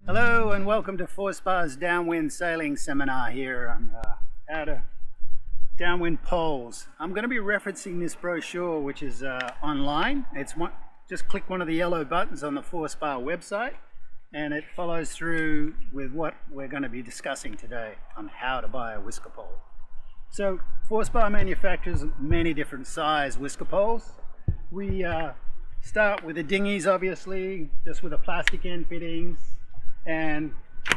Hello and welcome to Forespar's downwind sailing seminar here on how to downwind poles. I'm going to be referencing this brochure which is online. Just click one of the yellow buttons on the Forespar website and it follows through with what we're going to be discussing today on how to buy a whisker pole. So Forespar manufactures many different size whisker poles. We start with the dinghies, obviously, just with the plastic end fittings, and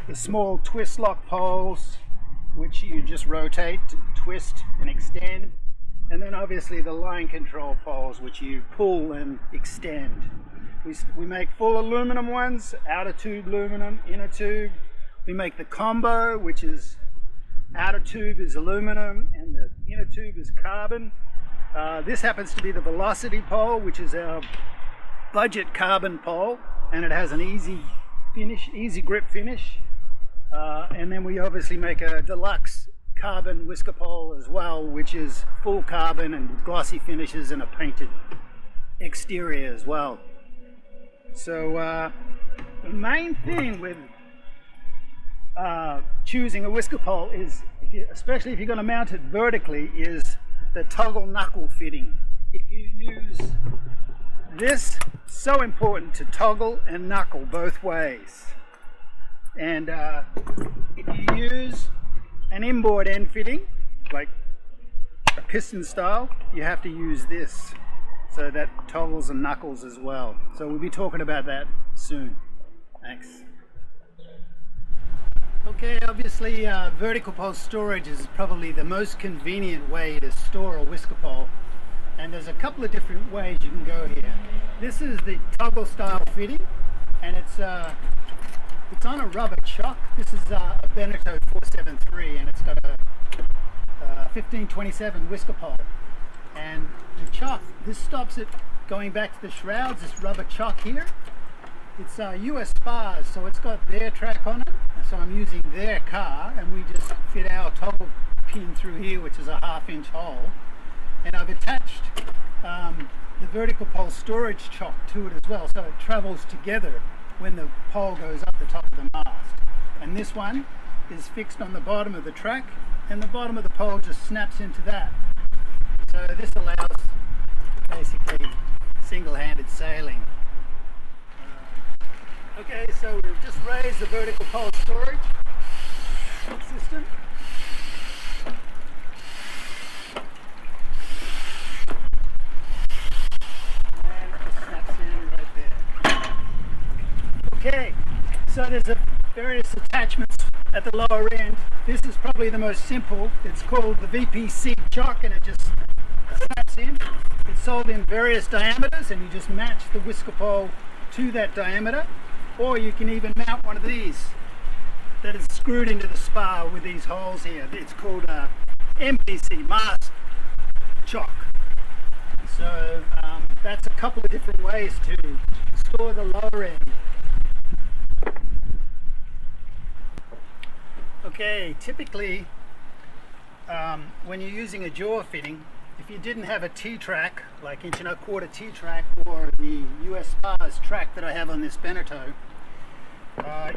the small twist lock poles which you just rotate, twist and extend, and then obviously the line control poles which you pull and extend. We make full aluminum ones, outer tube aluminum, inner tube. We make the combo, which is outer tube is aluminum and the inner tube is carbon. This happens to be the velocity pole, which is our budget carbon pole, and it has an easy grip finish. And then we obviously make a deluxe carbon whisker pole as well, which is full carbon and with glossy finishes and a painted exterior as well. So the main thing with choosing a whisker pole is, especially if you're going to mount it vertically, is the toggle knuckle fitting. If you use this, so important to toggle and knuckle both ways. And if you use an inboard end fitting, like a piston style, you have to use this. So that toggles and knuckles as well. So we'll be talking about that soon. Thanks. Okay, obviously vertical pole storage is probably the most convenient way to store a whisker pole. And there's a couple of different ways you can go here. This is the toggle style fitting, and it's on a rubber chock. This is a Beneteau 473, and it's got a 1527 whisker pole. And the chock, this stops it going back to the shrouds, this rubber chock here. It's US spars, so it's got their track on it. So I'm using their car, and we just fit our toggle pin through here, which is a 1/2 inch hole. And I've attached the vertical pole storage chock to it as well, so it travels together when the pole goes up the top of the mast. And this one is fixed on the bottom of the track, and the bottom of the pole just snaps into that. So this allows basically single-handed sailing. Okay, so we've just raised the vertical pole storage system. And it just snaps in right there. Okay, so there's various attachments at the lower end. This is probably the most simple. It's called the VPC chock, and it just snaps in. It's sold in various diameters, and you just match the whisker pole to that diameter. Or you can even mount one of these that is screwed into the spar with these holes here. It's called a MPC, Mast chock. So that's a couple of different ways to store the lower end. Okay, typically when you're using a jaw fitting, if you didn't have a T-track, like 1.25" T-track, or the US Spars track that I have on this Beneteau,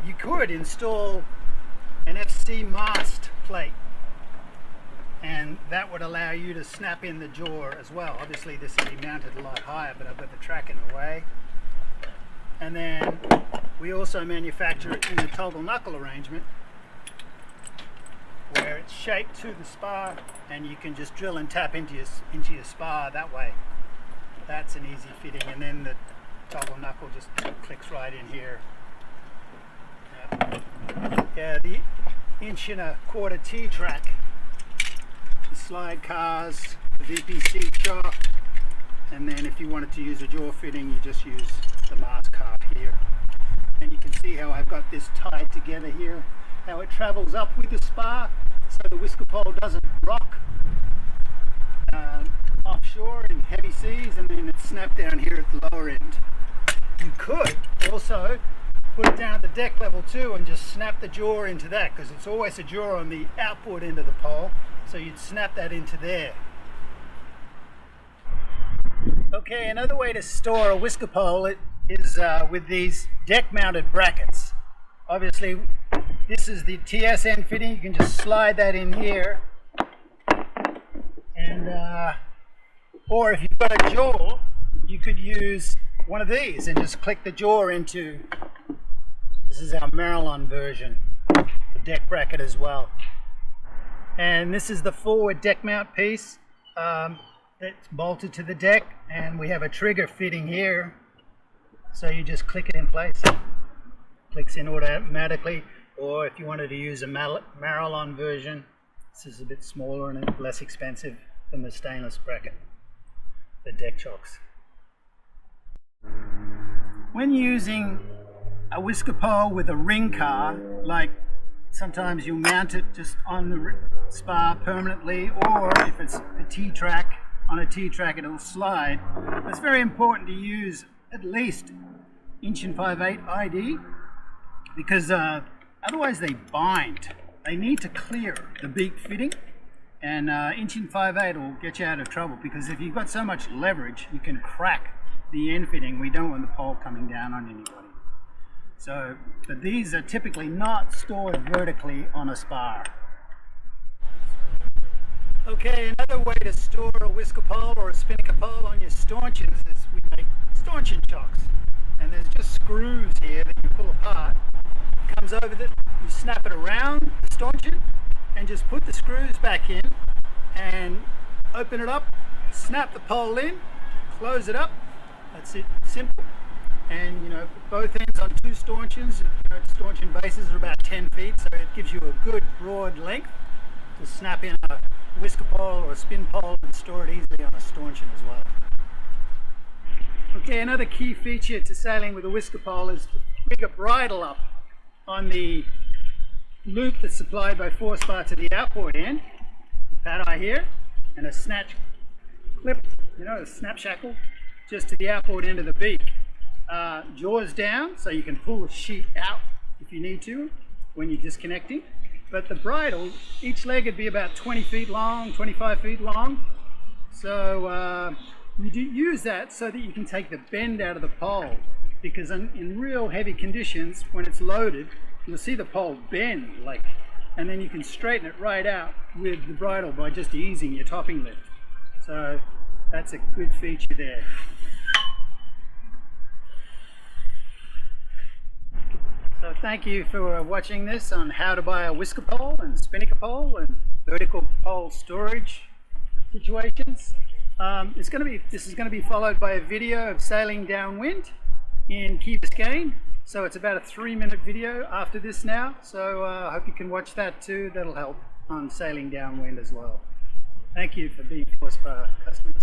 you could install an FC mast plate, and that would allow you to snap in the jaw as well. Obviously this would be mounted a lot higher, but I've got the track in the way. And then we also manufacture it in a toggle knuckle arrangement, where it's shaped to the spar, and you can just drill and tap into your spar that way. That's an easy fitting, and then the toggle knuckle just clicks right in here. Yeah, the 1.25" T-track, the slide cars, the VPC chock, and then if you wanted to use a jaw fitting, you just use the mast car here. And you can see how I've got this tied together here, how it travels up with the spar, so the whisker pole doesn't rock offshore in heavy seas, and then it's snapped down here at the lower end. You could also put it down at the deck level too and just snap the jaw into that, because it's always a jaw on the outboard end of the pole, so you'd snap that into there. Okay, another way to store a whisker pole is with these deck mounted brackets. obviously this is the TSN fitting. You can just slide that in here, and or if you've got a jaw, you could use one of these and just click the jaw into. This is our Marilyn version, the deck bracket as well. And this is the forward deck mount piece that's bolted to the deck, and we have a trigger fitting here, so you just click it in place. Clicks in automatically, or if you wanted to use a Marilyn version, this is a bit smaller and less expensive than the stainless bracket, the deck chocks. When using a whisker pole with a ring car, like sometimes you'll mount it just on the spar permanently, or if it's a T-track, on a T-track it'll slide. It's very important to use at least 1 5/8" ID, because otherwise they bind. They need to clear the beak fitting, and 1 5/8" will get you out of trouble, because if you've got so much leverage you can crack the end fitting. We don't want the pole coming down on anybody. So, but these are typically not stored vertically on a spar. Okay, another way to store a whisker pole or a spinnaker pole on your stanchions is we make stanchion chocks. And there's just screws here that you pull apart. It comes over the, you snap it around the stanchion and just put the screws back in and open it up, snap the pole in, close it up. That's it, simple. And you know, both ends on 2 stanchions. You know, stanchion bases are about 10 feet, so it gives you a good broad length to snap in a whisker pole or a spin pole and store it easily on a stanchion as well. Okay, another key feature to sailing with a whisker pole is to rig a bridle up on the loop that's supplied by Forespar to the outboard end. Pad eye here, and a snatch clip, you know, a snap shackle just to the outboard end of the beak. Jaws down, so you can pull the sheet out if you need to when you're disconnecting. But the bridle, each leg would be about 20 feet long, 25 feet long. So you do use that so that you can take the bend out of the pole, because in real heavy conditions, when it's loaded, you'll see the pole bend, like, and then you can straighten it right out with the bridle by just easing your topping lift. So that's a good feature there. So thank you for watching this on how to buy a whisker pole and spinnaker pole and vertical pole storage situations. This is going to be followed by a video of sailing downwind in Key Biscayne. So it's about a 3-minute video after this now. So I hope you can watch that too. That'll help on sailing downwind as well. Thank you for being Forespar customers.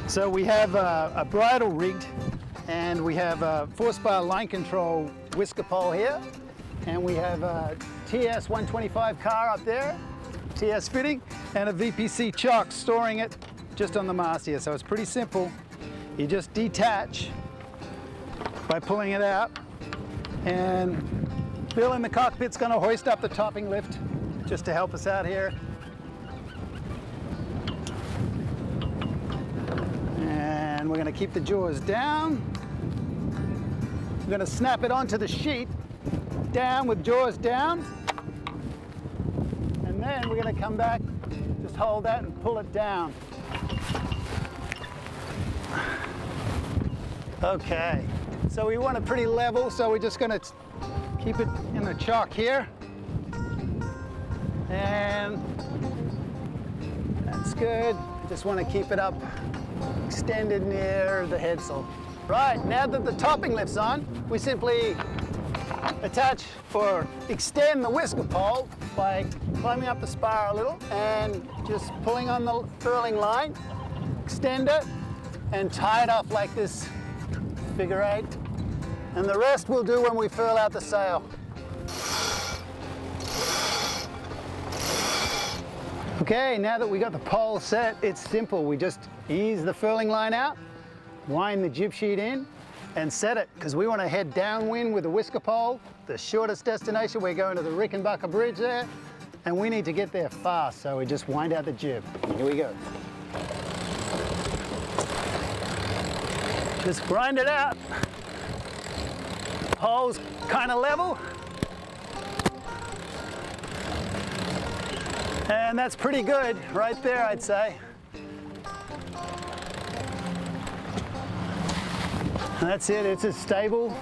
So we have a bridle rigged, and we have a Forespar line control whisker pole here, and we have a TS 125 car up there, TS fitting, and a VPC Chocks storing it just on the mast here. So it's pretty simple. You just detach by pulling it out, and Bill in the cockpit's going to hoist up the topping lift just to help us out here. And we're going to keep the jaws down. We're going to snap it onto the sheet, down with jaws down. And then we're going to come back, just hold that and pull it down. Okay, so we want it pretty level, so we're just going to keep it in the chock here. And that's good. Just want to keep it up, extended near the headsail. Right, now that the topping lift's on, we simply attach or extend the whisker pole by climbing up the spar a little and just pulling on the furling line, extend it, and tie it off like this, figure 8. And the rest we'll do when we furl out the sail. Okay, now that we got the pole set, it's simple. We just ease the furling line out, wind the jib sheet in, and set it, because we want to head downwind with the whisker pole, the shortest destination. We're going to the Rickenbacker Bridge there, and we need to get there fast, so we just wind out the jib. Here we go. Just grind it out. Pole's kind of level. And that's pretty good right there, I'd say. And that's it. It's a stable,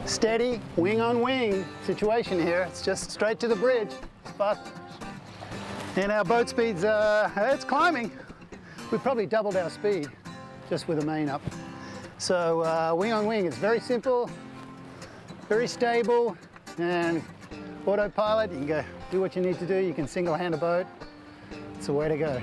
steady, wing on wing situation here. It's just straight to the bridge. It's fast. And our boat speed's, it's climbing. We've probably doubled our speed just with the main up. So wing on wing is very simple, very stable, and autopilot. You can go do what you need to do. You can single hand a boat. It's the way to go.